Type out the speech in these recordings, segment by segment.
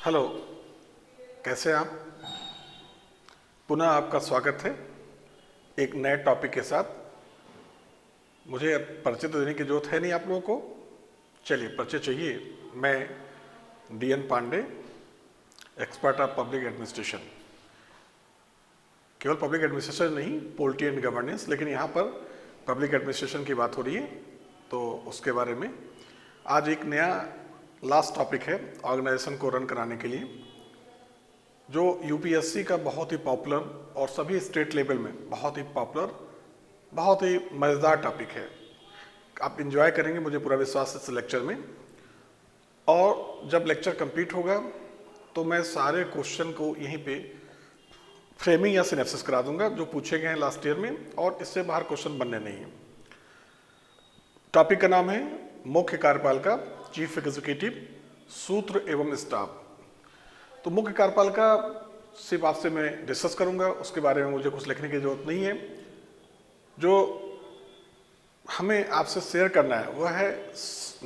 Hello, कैसे हैं आप? पुनः आपका स्वागत है एक नए टॉपिक के साथ। मुझे अब परिचय तो देने की जरूरत है नहीं आप लोगों को। चलिए, परिचय चाहिए। मैं DN Pandey, expert of public administration. केवल पब्लिक एडमिनिस्ट्रेशन नहीं, पॉलिटी एंड गवर्नेंस, लेकिन यहाँ पर पब्लिक एडमिनिस्ट्रेशन की बात हो रही है तो उसके बारे में आज एक नया लास्ट टॉपिक है ऑर्गेनाइजेशन को रन कराने के लिए, जो यूपीएससी का बहुत ही पॉपुलर और सभी स्टेट लेवल में बहुत ही पॉपुलर, बहुत ही मज़ेदार टॉपिक है। आप इंजॉय करेंगे, मुझे पूरा विश्वास है इस लेक्चर में। और जब लेक्चर कंप्लीट होगा तो मैं सारे क्वेश्चन को यहीं पे फ्रेमिंग या सिनेप्सिस करा दूंगा जो पूछे गए हैं लास्ट ईयर में, और इससे बाहर क्वेश्चन बनने नहीं है। टॉपिक का नाम है मुख्य कार्यपालिका, चीफ एग्जीक्यूटिव, सूत्र एवं स्टाफ। तो मुख्य कार्यपालिका सिर्फ आपसे मैं डिस्कस करूंगा, उसके बारे में मुझे कुछ लिखने की जरूरत नहीं है। जो हमें आपसे शेयर करना है वह है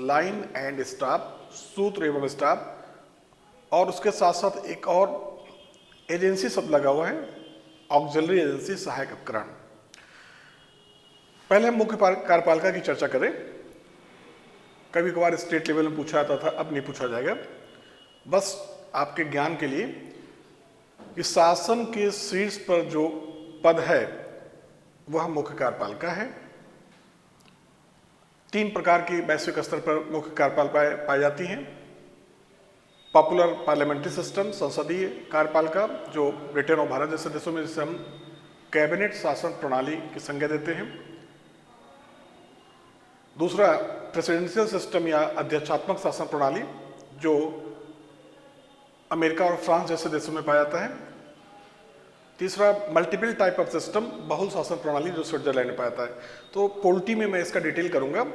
लाइन एंड स्टाफ, सूत्र एवं स्टाफ, और उसके साथ साथ एक और एजेंसी शब्द लगा हुआ है, ऑक्सिलरी एजेंसी, सहायक उपकरण। पहले हम मुख्य कार्यपालिका की चर्चा करें। कभी कभार स्टेट लेवल में पूछा जाता था, अब नहीं पूछा जाएगा। बस आपके ज्ञान के लिए कि शासन के शीर्ष पर जो पद है वह मुख्य कार्यपालिका है। 3 प्रकार की वैश्विक स्तर पर मुख्य कार्यपालिका पाई जाती हैं। पॉपुलर पार्लियामेंट्री सिस्टम, संसदीय कार्यपालिका, जो ब्रिटेन और भारत जैसे देशों में जिसे हम कैबिनेट शासन प्रणाली की संज्ञा देते हैं। दूसरा प्रेसिडेंशियल सिस्टम या अध्यक्षात्मक शासन प्रणाली, जो अमेरिका और फ्रांस जैसे देशों में पाया जाता है। तीसरा मल्टीपल टाइप ऑफ सिस्टम, बहुल शासन प्रणाली, जो स्विट्जरलैंड में पाया जाता है। तो पॉलिटी में मैं इसका डिटेल करूंगा।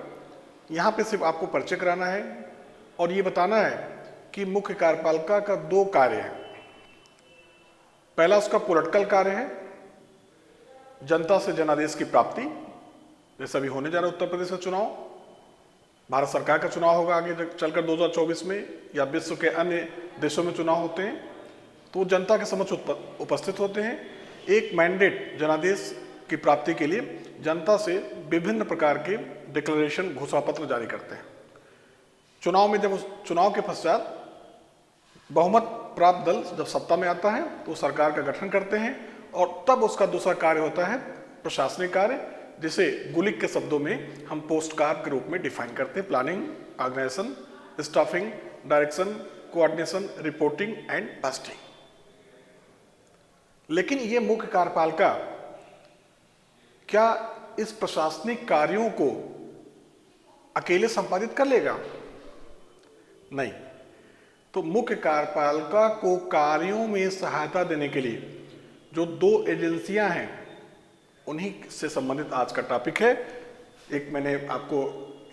यहाँ पे सिर्फ आपको परिचय कराना है और ये बताना है कि मुख्य कार्यपालिका का 2 कार्य है। पहला उसका पॉलिटिकल कार्य है, जनता से जनादेश की प्राप्ति, जैसे अभी होने जा रहा है उत्तर प्रदेश का चुनाव, भारत सरकार का चुनाव होगा आगे चलकर 2024 में, या विश्व के अन्य देशों में चुनाव होते हैं तो जनता के समक्ष उपस्थित होते हैं। एक मैंडेट जनादेश की प्राप्ति के लिए जनता से विभिन्न प्रकार के डिक्लेरेशन, घोषणा पत्र जारी करते हैं। चुनाव में जब उस चुनाव के पश्चात बहुमत प्राप्त दल जब सत्ता में आता है तो सरकार का गठन करते हैं, और तब उसका दूसरा कार्य होता है प्रशासनिक कार्य, जिसे गुलिक के शब्दों में हम पोस्ट कार्य के रूप में डिफाइन करते हैं। Planning, organisation, staffing, direction, coordination, reporting and budgeting. लेकिन ये मुख्य कार्यपालिका क्या इस प्रशासनिक कार्यों को अकेले संपादित कर लेगा? नहीं। तो मुख्य कार्यपालिका को कार्यों में सहायता देने के लिए जो 2 एजेंसियां हैं, उन्हीं से संबंधित आज का टॉपिक है। एक मैंने आपको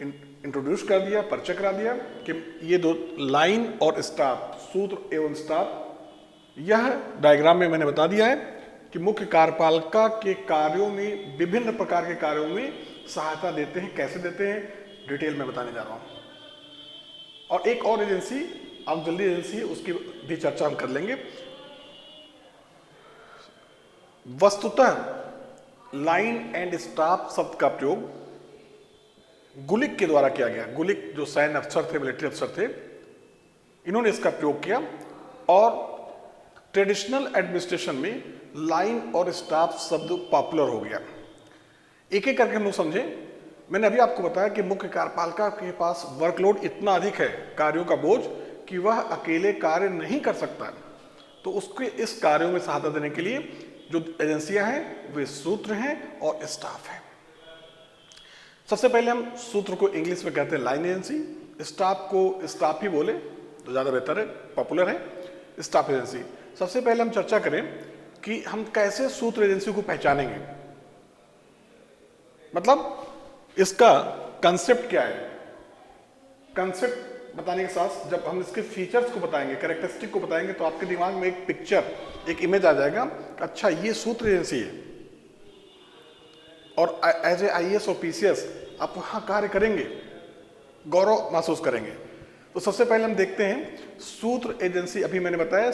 इंट्रोड्यूस कर दिया, परिचय करा दिया कि ये 2 लाइन और स्टाफ, सूत्र एवं स्टाफ, यह डायग्राम में मैंने बता दिया है कि मुख्य कार्यपालिका के कार्यों में, विभिन्न प्रकार के कार्यों में सहायता देते हैं। कैसे देते हैं डिटेल में बताने जा रहा हूं। और एक और एजेंसी, ऑक्सिलरी एजेंसी, उसकी भी चर्चा हम कर लेंगे। वस्तुतः लाइन एंड स्टाफ शब्द का प्रयोग गुलिक के द्वारा किया गया। गुलिक जो सैन्य अफसर थे, मिलिट्री अफसर थे, इन्होंने इसका प्रयोग किया, और ट्रेडिशनल एडमिनिस्ट्रेशन में लाइन और स्टाफ शब्द पॉपुलर हो गया। एक एक करके हम लोग समझे। मैंने अभी आपको बताया कि मुख्य कार्यपालिका के पास वर्कलोड इतना अधिक है, कार्यों का बोझ, कि वह अकेले कार्य नहीं कर सकता। तो उसके इस कार्यों में सहायता देने के लिए जो एजेंसियां हैं वे सूत्र हैं और स्टाफ है। सबसे पहले हम सूत्र को इंग्लिश में कहते हैं लाइन एजेंसी, स्टाफ को स्टाफ ही बोले तो ज्यादा बेहतर है, पॉपुलर है, स्टाफ एजेंसी। सबसे पहले हम चर्चा करें कि हम कैसे सूत्र एजेंसी को पहचानेंगे, मतलब इसका कंसेप्ट क्या है। कंसेप्ट बताने के साथ जब हम इसके फीचर्स को बताएंगे, कैरेक्टरिस्टिक को बताएंगे, तो आपके दिमाग में एक पिक्चर, एक इमेज आ जाएगा, अच्छा ये सूत्र एजेंसी है, और एज ए IAS और PCS आप वहां कार्य करेंगे, गौरव महसूस करेंगे। तो सबसे पहले हम देखते हैं सूत्र एजेंसी। अभी मैंने बताया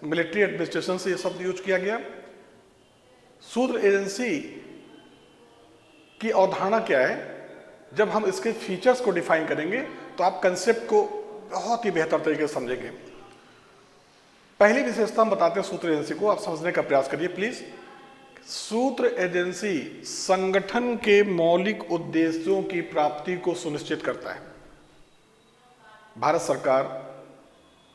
मिलिट्री एडमिनिस्ट्रेशन से ये शब्द यूज किया गया। सूत्र एजेंसी की अवधारणा क्या है? जब हम इसके फीचर्स को डिफाइन करेंगे तो आप कंसेप्ट को बहुत ही बेहतर तरीके से समझेंगे। पहली विशेषता हम बताते हैं सूत्र एजेंसी को, आप समझने का प्रयास करिए प्लीज। सूत्र एजेंसी संगठन के मौलिक उद्देश्यों की प्राप्ति को सुनिश्चित करता है। भारत सरकार,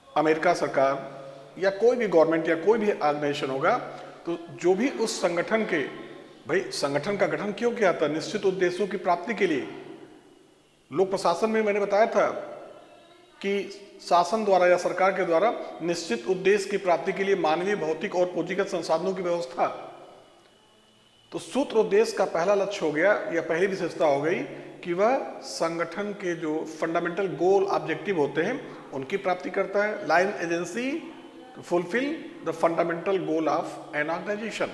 अमेरिका सरकार या कोई भी गवर्नमेंट या कोई भी ऑर्गेनाइजेशन होगा, तो जो भी उस संगठन के, भाई संगठन का गठन क्यों किया था? निश्चित उद्देश्यों की प्राप्ति के लिए। लोक प्रशासन में मैंने बताया था कि शासन द्वारा या सरकार के द्वारा निश्चित उद्देश्य की प्राप्ति के लिए मानवीय, भौतिक और पूंजीगत संसाधनों की व्यवस्था। तो सूत्र उद्देश्य का पहला लक्ष्य हो गया या पहली विशेषता हो गई कि वह संगठन के जो फंडामेंटल गोल ऑब्जेक्टिव होते हैं उनकी प्राप्ति करता है। Line agency to fulfil the fundamental goal of an organisation.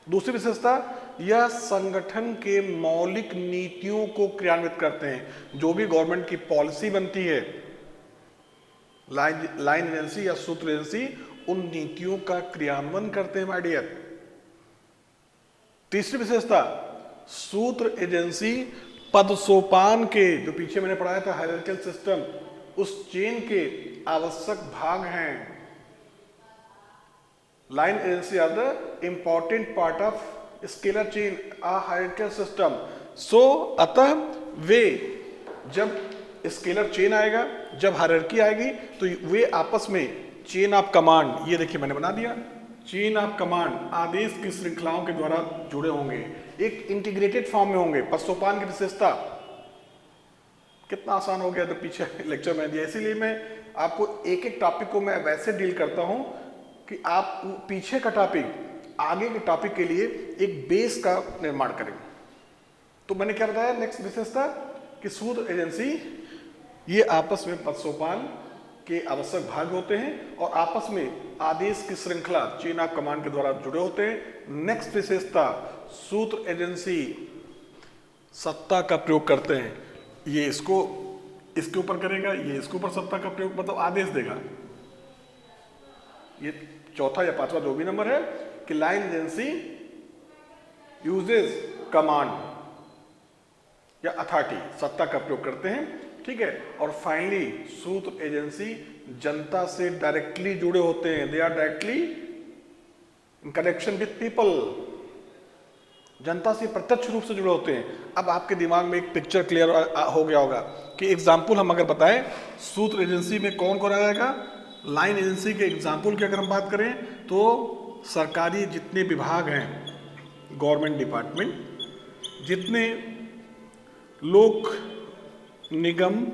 दूसरी विशेषता, यह संगठन के मौलिक नीतियों को क्रियान्वित करते हैं। जो भी गवर्नमेंट की पॉलिसी बनती है, लाइन एजेंसी या सूत्र एजेंसी उन नीतियों का क्रियान्वयन करते हैं माय डियर। तीसरी विशेषता, सूत्र एजेंसी पदसोपान के, जो पीछे मैंने पढ़ाया था हायरार्किकल सिस्टम, उस चेन के आवश्यक भाग हैं। Line agency are the important part of scalar chain a hierarchical system. So अतः वे, जब स्केलर चेन आएगा, जब हायरार्की आएगी, तो वे आपस में चेन ऑफ कमांड, ये देखिए मैंने बना दिया, चेन ऑफ कमांड, आदेश की श्रृंखलाओं के द्वारा जुड़े होंगे, एक इंटीग्रेटेड फॉर्म में होंगे। पदसोपान की विशेषता कितना आसान हो गया तो पीछे लेक्चर में दिया। इसीलिए मैं आपको एक एक टॉपिक को मैं वैसे डील करता हूं कि आप पीछे का टॉपिक आगे के टॉपिक के लिए एक बेस का निर्माण करें। तो मैंने क्या बताया नेक्स्ट विशेषता कि सूत्र एजेंसी ये आपस में पदसोपान के आवश्यक भाग होते हैं और आपस में आदेश की श्रृंखला, चेन ऑफ कमांड के द्वारा जुड़े होते हैं। नेक्स्ट विशेषता, सूत्र एजेंसी सत्ता का प्रयोग करते हैं। ये इसको इसके ऊपर करेगा, ये इसके ऊपर सत्ता का प्रयोग, मतलब आदेश देगा। ये चौथा या पांचवा जो भी नंबर है कि लाइन एजेंसी यूजेस कमांड या अथॉरिटी, सत्ता का प्रयोग करते हैं, ठीक है। और फाइनली सूत्र एजेंसी जनता से डायरेक्टली जुड़े होते हैं। They are directly in connection with people, जनता से प्रत्यक्ष रूप से जुड़े होते हैं। अब आपके दिमाग में एक पिक्चर क्लियर हो गया होगा कि एग्जाम्पल हम अगर बताएं सूत्र एजेंसी में कौन कौन आ जाएगा। लाइन एजेंसी के एग्जाम्पल की अगर हम बात करें तो सरकारी जितने विभाग हैं, गवर्नमेंट डिपार्टमेंट, जितने लोक निगम,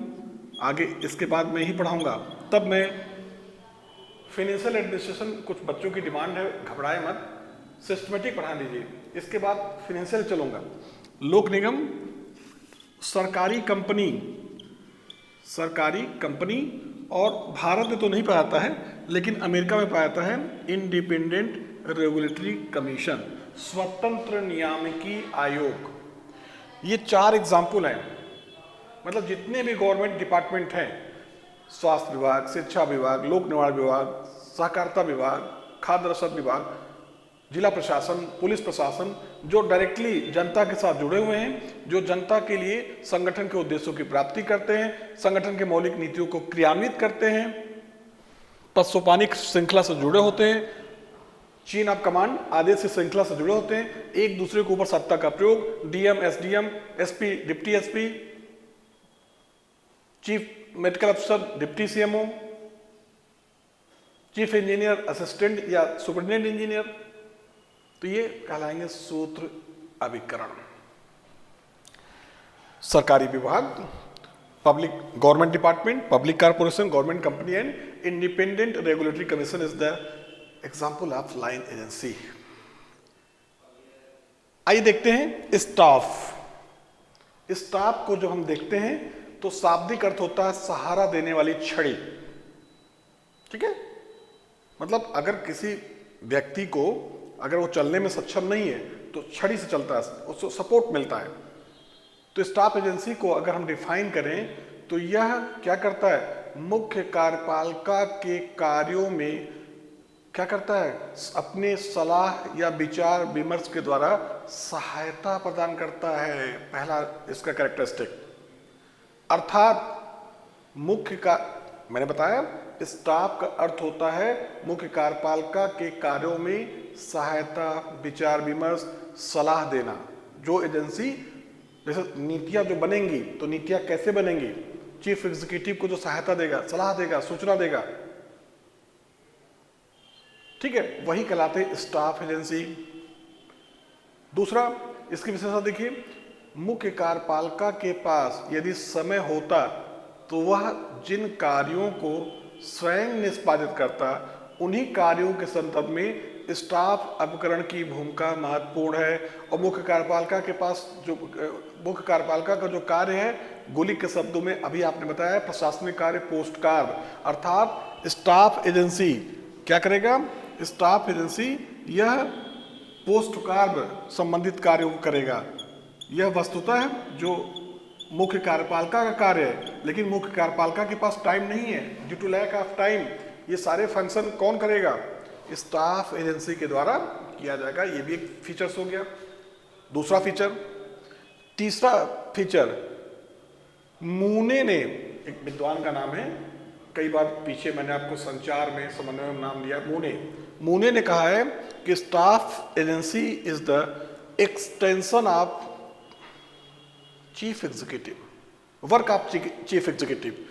आगे इसके बाद मैं ही पढ़ाऊंगा, तब मैं फाइनेंशियल एडमिनिस्ट्रेशन, कुछ बच्चों की डिमांड है, घबराए मत, सिस्टमेटिक पढ़ा लीजिए। इसके बाद फाइनेंशियल चलूंगा। लोक निगम, सरकारी कंपनी और भारत में तो नहीं पाया है लेकिन अमेरिका में पाया है इंडिपेंडेंट रेगुलेटरी कमीशन, स्वतंत्र नियामकी आयोग। ये 4 एग्जाम्पल हैं। मतलब जितने भी गवर्नमेंट डिपार्टमेंट हैं, स्वास्थ्य विभाग, शिक्षा विभाग, लोक निर्माण विभाग, सहकारिता विभाग, खाद्य रसद विभाग, जिला प्रशासन, पुलिस प्रशासन, जो डायरेक्टली जनता के साथ जुड़े हुए हैं, जो जनता के लिए संगठन के उद्देश्यों की प्राप्ति करते हैं, संगठन के मौलिक नीतियों को क्रियान्वित करते हैं, पदसोपानिक श्रृंखला से जुड़े होते हैं, चेन ऑफ कमांड, आदेश की श्रृंखला से जुड़े होते हैं, एक दूसरे के ऊपर सत्ता का प्रयोग, DM, SDM, SP, deputy SP, chief medical अफसर, deputy CMO, chief engineer, assistant या सुपरिटेंडेंट इंजीनियर। तो ये कहलाएंगे सूत्र अभिकरण। सरकारी विभाग, public government department, public corporation, government company and independent regulatory commission is the example of line agency. आइए देखते हैं स्टाफ। स्टाफ को जब हम देखते हैं तो शाब्दिक अर्थ होता है सहारा देने वाली छड़ी, ठीक है। मतलब अगर किसी व्यक्ति को, अगर वो चलने में सक्षम नहीं है तो छड़ी से चलता है, उसको सपोर्ट मिलता है। तो स्टाफ एजेंसी को अगर हम डिफाइन करें तो यह क्या करता है, मुख्य कार्यपालिका के कार्यों में क्या करता है, अपने सलाह या विचार विमर्श के द्वारा सहायता प्रदान करता है। पहला इसका कैरेक्टरिस्टिक। अर्थात मुख्य का, मैंने बताया स्टाफ का अर्थ होता है मुख्य कार्यपालिका के कार्यों में सहायता, विचार विमर्श, सलाह देना। जो एजेंसी, जैसे नीतियां जो बनेंगी तो नीतियां कैसे बनेंगी, चीफ एग्जीक्यूटिव को जो सहायता देगा, सलाह देगा, सूचना देगा, ठीक है, वही कहलाते स्टाफ एजेंसी। दूसरा इसकी विशेषता देखिए, मुख्य कार्यपालिका के पास यदि समय होता तो वह जिन कार्यों को स्वयं निष्पादित करता, उन्हीं कार्यों के संदर्भ में स्टाफ उपकरण की भूमिका महत्वपूर्ण है। और मुख्य कार्यपालिका के पास जो मुख्य कार्यपालिका का जो कार्य है, गोली के शब्दों में अभी आपने बताया प्रशासनिक कार्य, पोस्ट कार्य, अर्थात स्टाफ एजेंसी क्या करेगा, स्टाफ एजेंसी यह पोस्ट कार्य संबंधित कार्यों को करेगा। यह वस्तुतः है जो मुख्य कार्यपालिका का कार्य है, लेकिन मुख्य कार्यपालिका के पास टाइम नहीं है, due to lack of time. ये सारे फंक्शन कौन करेगा, स्टाफ एजेंसी के द्वारा किया जाएगा। ये भी एक फीचर्स हो गया, दूसरा फीचर। तीसरा फीचर, मूने ने, एक विद्वान का नाम है, कई बार पीछे मैंने आपको संचार में, समन्वय में नाम दिया, मूने ने कहा है कि staff agency is the extension of chief executive, work of chief executive.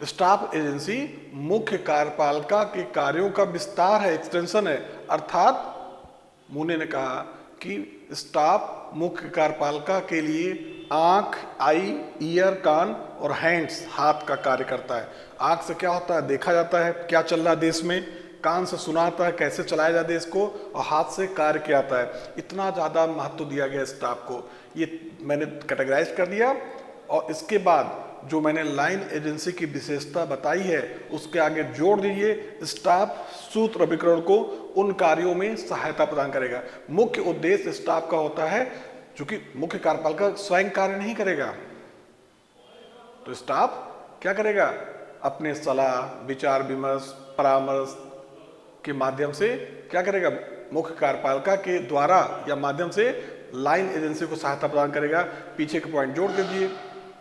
Staff agency मुख्य कार्यपालिका के कार्यों का विस्तार है, एक्सटेंशन है। अर्थात मूने ने कहा कि स्टाफ मुख्य कार्यपालिका के लिए आंख, आई, ईयर, कान और हैंड्स, हाथ का कार्य करता है। आंख से क्या होता है, देखा जाता है क्या चल रहा है देश में, कान से सुना आता है कैसे चलाया जाए देश को, और हाथ से कार्य किया जाता है। इतना ज़्यादा महत्व दिया गया स्टाफ को, ये मैंने कैटेगराइज कर दिया। और इसके बाद जो मैंने लाइन एजेंसी की विशेषता बताई है, उसके आगे जोड़ दीजिए, स्टाफ सूत्र अभिकरण को उन कार्यों में सहायता प्रदान करेगा। मुख्य उद्देश्य स्टाफ का होता है, चूंकि मुख्य कार्यपालिका स्वयं कार्य नहीं करेगा, तो स्टाफ क्या करेगा, अपने सलाह, विचार विमर्श, परामर्श के माध्यम से क्या करेगा, मुख्य कार्यपालिका के द्वारा या माध्यम से लाइन एजेंसी को सहायता प्रदान करेगा। पीछे के पॉइंट जोड़ दीजिए,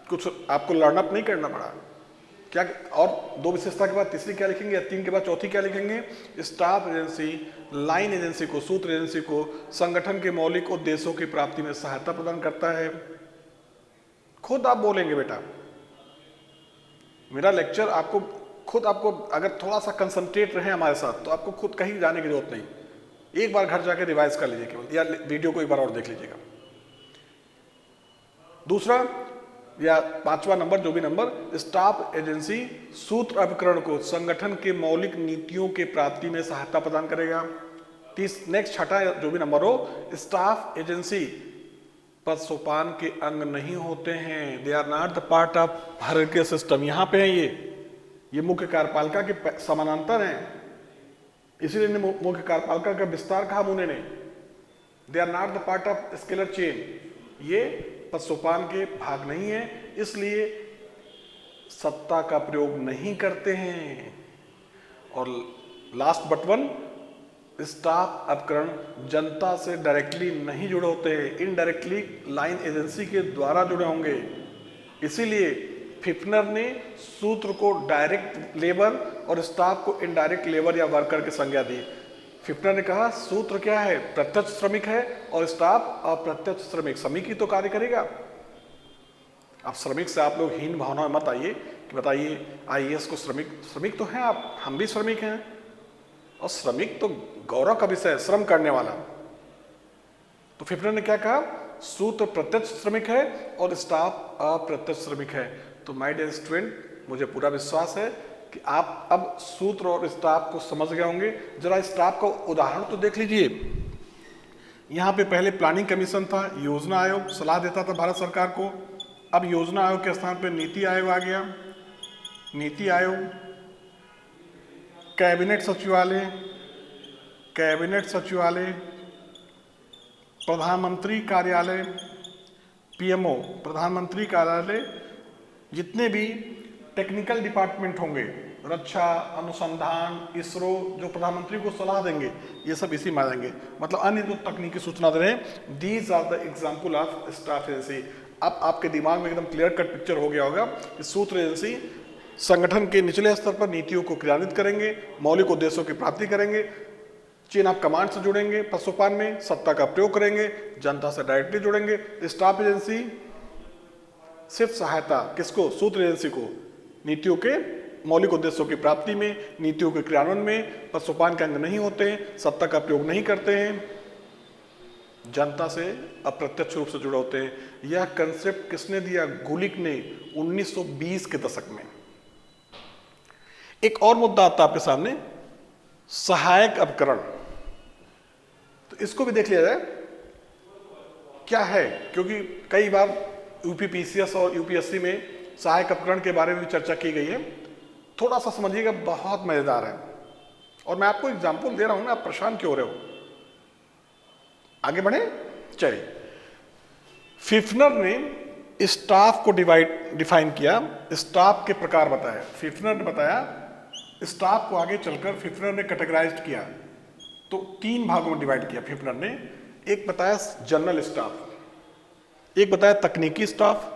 कुछ आपको लर्नअप नहीं करना पड़ा क्या। और दो विशेषता के बाद तीसरी क्या लिखेंगे, या तीन के बाद चौथी क्या लिखेंगे, स्टाफ एजेंसी लाइन एजेंसी को, सूत्र एजेंसी को संगठन के मौलिक उद्देश्यों की प्राप्ति में सहायता प्रदान करता है। खुद आप बोलेंगे बेटा, मेरा लेक्चर आपको खुद, आपको अगर थोड़ा सा कंसंट्रेट रहे हमारे साथ तो आपको खुद कहीं जाने की जरूरत नहीं। एक बार घर जाके रिवाइज कर लीजिए केवल, या वीडियो को एक बार और देख लीजिएगा। दूसरा या पांचवा नंबर, जो भी नंबर, स्टाफ एजेंसी सूत्र अभिकरण को संगठन के मौलिक नीतियों के प्राप्ति में सहायता प्रदान करेगा। नेक्स्ट छठा जो भी नंबर हो, स्टाफ एजेंसी पद सोपान के अंग नहीं होते हैं, they are not the part of hierarchy system. यहाँ पे है ये मुख्य कार्यपालिका के समानांतर हैं, इसीलिए मुख्य कार्यपालिका का विस्तार कहा मूने ने। They are not the part of scalar chain, ये पद सोपान के भाग नहीं है, इसलिए सत्ता का प्रयोग नहीं करते हैं। और लास्ट बट वन, स्टाफ उपकरण जनता से डायरेक्टली नहीं जुड़े होते हैं, इनडायरेक्टली लाइन एजेंसी के द्वारा जुड़े होंगे। इसीलिए फिफ्नर ने सूत्र को डायरेक्ट लेबर और स्टाफ को इनडायरेक्ट लेबर या वर्कर की संज्ञा दी। फिफ्नर ने कहा सूत्र क्या है, प्रत्यक्ष श्रमिक है, और स्टाफ अप्रत्यक्ष श्रमिक, श्रमिक ही तो कार्य करेगा। अब श्रमिक से आप लोग हीन भावना में मत आइए कि बताइए आईएएस को श्रमिक तो हैं आप, हम भी श्रमिक हैं, और श्रमिक तो गौरव का विषय है, श्रम करने वाला। तो फिफ्नर ने क्या कहा, सूत्र प्रत्यक्ष श्रमिक है और स्टाफ अप्रत्यक्ष श्रमिक है। तो माय डियर स्टूडेंट, मुझे पूरा विश्वास है कि आप अब सूत्र और स्टाफ को समझ गए होंगे। जरा स्टाफ का उदाहरण तो देख लीजिए। यहाँ पे पहले प्लानिंग कमीशन था, योजना आयोग सलाह देता था भारत सरकार को। अब योजना आयोग के स्थान पर नीति आयोग आ गया। नीति आयोग, कैबिनेट सचिवालय, प्रधानमंत्री कार्यालय, पीएमओ, प्रधानमंत्री कार्यालय, जितने भी टेक्निकल डिपार्टमेंट होंगे, रक्षा अनुसंधान, इसरो, जो प्रधानमंत्री को सलाह देंगे, ये सब इसी में आ जाएंगे। मतलब अन्य जो तकनीकी सूचना दे रहे हैं, these are the example of staff agency. अब आपके दिमाग में एकदम क्लियर कट पिक्चर हो गया होगा कि सूत्र एजेंसी संगठन के निचले स्तर पर नीतियों को क्रियान्वित करेंगे, मौलिक उद्देश्यों की प्राप्ति करेंगे, चेन ऑफ कमांड से जुड़ेंगे, पशुपालन में सत्ता का प्रयोग करेंगे, जनता से डायरेक्टली जुड़ेंगे। स्टाफ एजेंसी सिर्फ सहायता किसको? सूत्र एजेंसी को नीतियों के मौलिक उद्देश्यों की प्राप्ति में, नीतियों के क्रियान्वयन में पशुपालन के अंग नहीं होते हैं, सत्ता का प्रयोग नहीं करते हैं, जनता से अप्रत्यक्ष रूप से जुड़े होते हैं। यह कंसेप्ट किसने दिया? गुलिक ने 1920 के दशक में। एक और मुद्दा आता है आपके सामने, सहायक उपकरण। तो इसको भी देख लिया जाए क्या है, क्योंकि कई बार यूपीपीसीएस और यूपीएससी में सहायक उपकरण के बारे में भी चर्चा की गई है। थोड़ा सा समझिएगा, बहुत मजेदार है। और मैं आपको एग्जाम्पल दे रहा हूं ना, आप परेशान क्यों हो रहे हो? आगे बढ़े चलिए। फिफ्नर ने स्टाफ को डिफाइन किया, स्टाफ के प्रकार बताया। फिफ्नर ने बताया स्टाफ को आगे चलकर फिफ्नर ने कैटेगराइज किया, तो 3 भागों में डिवाइड किया फिफ्नर ने। एक बताया जनरल स्टाफ, एक बताया तकनीकी staff,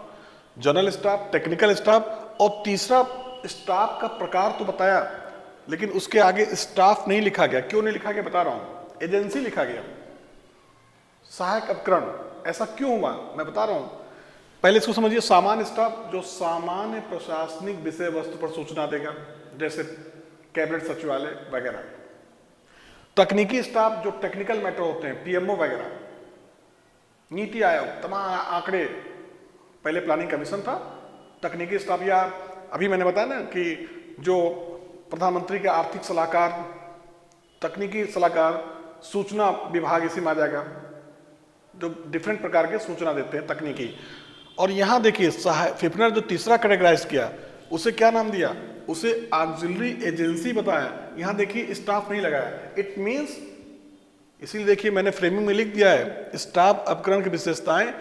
general staff, technical staff, और तीसरा स्टाफ का प्रकार तो बताया, लेकिन उसके आगे स्टाफ नहीं लिखा गया। क्यों नहीं लिखा गया बता रहा हूं, एजेंसी लिखा गया। सहायक उपकरण ऐसा क्यों हुआ मैं बता रहा हूं। पहले इसको समझिए। सामान्य स्टाफ जो सामान्य प्रशासनिक विषय वस्तु पर सूचना देगा, जैसे कैबिनेट सचिवालय वगैरह। तकनीकी स्टाफ जो टेक्निकल मैटर होते हैं, पीएमओ वगैरह, नीति आयोग, तमाम आंकड़े, पहले प्लानिंग कमीशन था। तकनीकी स्टाफ, या अभी मैंने बताया ना कि जो प्रधानमंत्री के आर्थिक सलाहकार, तकनीकी सलाहकार, सूचना विभाग इसी में आ जाएगा, जो डिफरेंट प्रकार के सूचना देते हैं तकनीकी। और यहां देखिए फिफ्नर जो तीसरा कैटेगराइज किया, उसे क्या नाम दिया? उसे ऑक्सिलरी एजेंसी बताया। यहां देखिए स्टाफ नहीं लगाया। इट मींस, इसीलिए देखिए मैंने फ्रेमिंग में लिख दिया है स्टाफ उपकरण की विशेषताएं,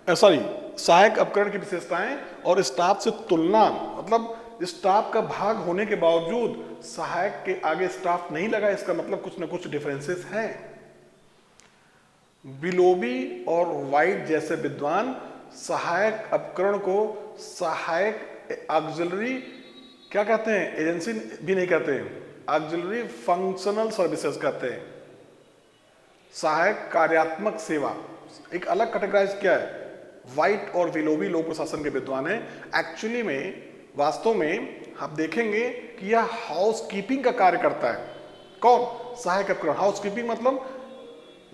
सहायक उपकरण की विशेषताएं और स्टाफ से तुलना। मतलब स्टाफ का भाग होने के बावजूद सहायक के आगे स्टाफ नहीं लगा, इसका मतलब कुछ ना कुछ डिफरेंसेस हैं। बिलोबी और वाइट जैसे विद्वान सहायक उपकरण को सहायक ऑक्सिलरी क्या कहते हैं? एजेंसी भी नहीं कहते हैं, ऑक्सिलरी फंक्शनल सर्विसेज कहते हैं, सहायक कार्यात्मक सेवा। एक अलग कैटेगराइज किया है। वाइट और विलोबी लोक प्रशासन के विद्वान हैं। एक्चुअली में वास्तव में आप देखेंगे कि यह हाउसकीपिंग का कार्य करता है। कौन? सहायक उपकरण। हाउसकीपिंग मतलब